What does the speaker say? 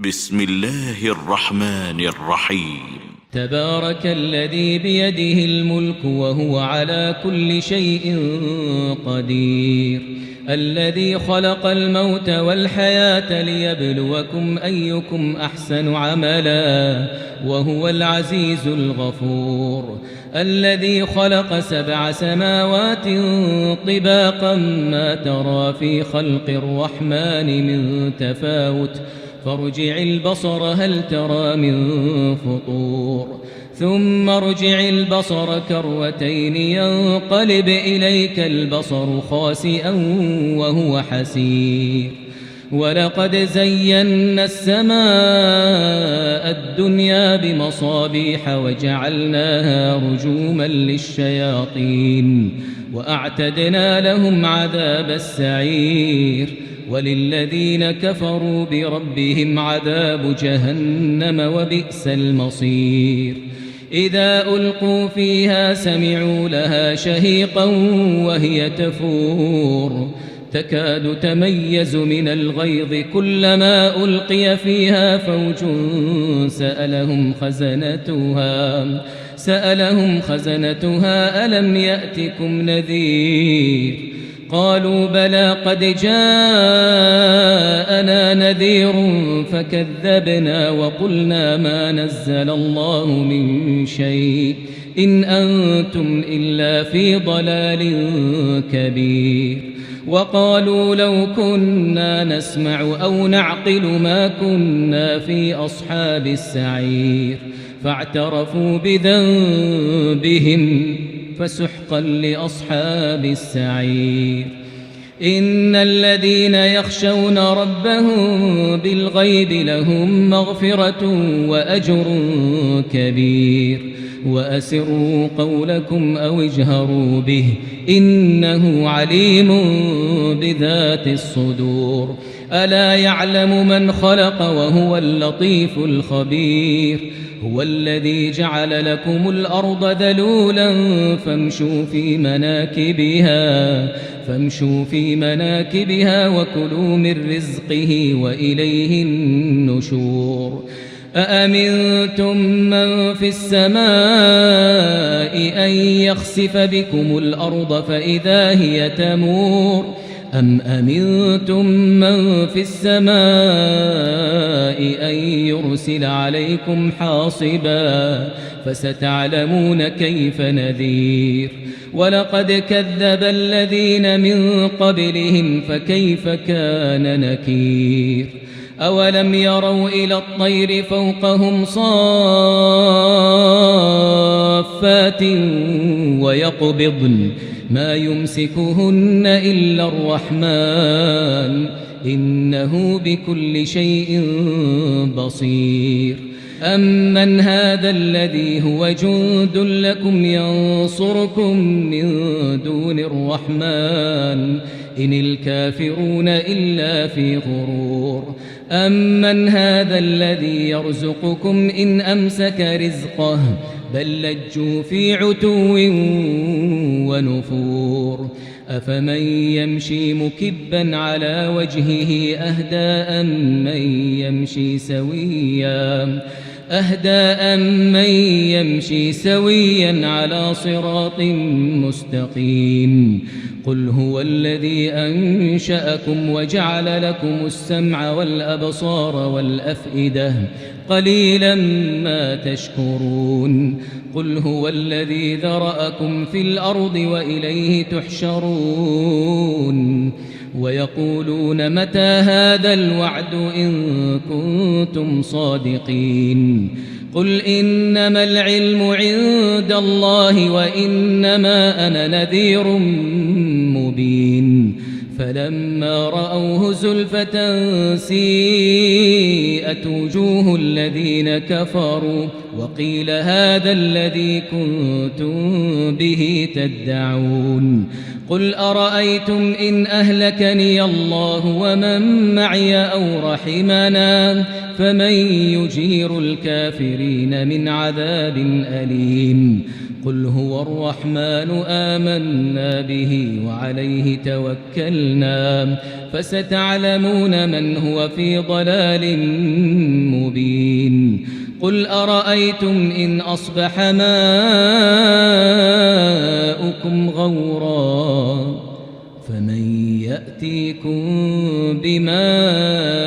بسم الله الرحمن الرحيم. تبارك الذي بيده الملك وهو على كل شيء قدير، الذي خلق الموت والحياة ليبلوكم أيكم أحسن عملا وهو العزيز الغفور، الذي خلق 7 سماوات طباقا ما ترى في خلق الرحمن من تفاوت فارجع البصر هل ترى من فطور، ثم ارجع البصر كرتين ينقلب إليك البصر خاسئا وهو حسير، ولقد زينا السماء الدنيا بمصابيح وجعلناها رجوما للشياطين وأعتدنا لهم عذاب السعير، وللذين كفروا بربهم عذاب جهنم وبئس المصير. إذا ألقوا فيها سمعوا لها شهيقا وهي تفور تكاد تميز من الغيظ كلما ألقي فيها فوج سألهم خزنتها ألم يأتكم نذير قالوا بلى قد جاءنا نذير فكذبنا وقلنا ما نزل الله من شيء إن أنتم إلا في ضلال كبير، وقالوا لو كنا نسمع أو نعقل ما كنا في أصحاب السعير، فاعترفوا بذنبهم فسحقا لأصحاب السعير. إن الذين يخشون ربهم بالغيب لهم مغفرة وأجر كبير، وأسروا قولكم أو اجهروا به إنه عليم بذات الصدور. ألا يعلم من خلق وهو اللطيف الخبير، هو الذي جعل لكم الأرض ذلولا فامشوا في مناكبها وكلوا من رزقه وإليه النشور. أأمنتم من في السماء أن يخسف بكم الأرض فإذا هي تمور، أم أمنتم من في السماء أن يرسل عليكم حاصبا فستعلمون كيف نذير. ولقد كذب الذين من قبلهم فكيف كان نكير. أولم يروا إلى الطير فوقهم صافات ويقبضن ما يمسكهن إلا الرحمن إنه بكل شيء بصير. أمن هذا الذي هو جند لكم ينصركم من دون الرحمن إن الكافرون إلا في غرور. أمن هذا الذي يرزقكم إن أمسك رزقه بل لجوا في عتو ونفور. أفمن يمشي مكبا على وجهه أهدى أم من يمشي سويا على صراط مستقيم. قل هو الذي أنشأكم وجعل لكم السمع والأبصار والأفئدة قليلا ما تشكرون. قل هو الذي ذرأكم في الأرض وإليه تحشرون. ويقولون متى هذا الوعد إن كنتم صادقين. قل إنما العلم عند الله وإنما أنا نذير مبين. فلما رأوه زلفة سيئت وجوه الذين كفروا وقيل هذا الذي كنتم به تدعون قل أرأيتم إن أهلكني الله ومن معي أو رحمنا فمن يجير الكافرين من عذاب أليم قل هو الرحمن آمنا به وعليه توكلنا فستعلمون من هو في ضلال مبين قل أرأيتم إن أصبح ماؤكم غورا فمن يأتيكم بماء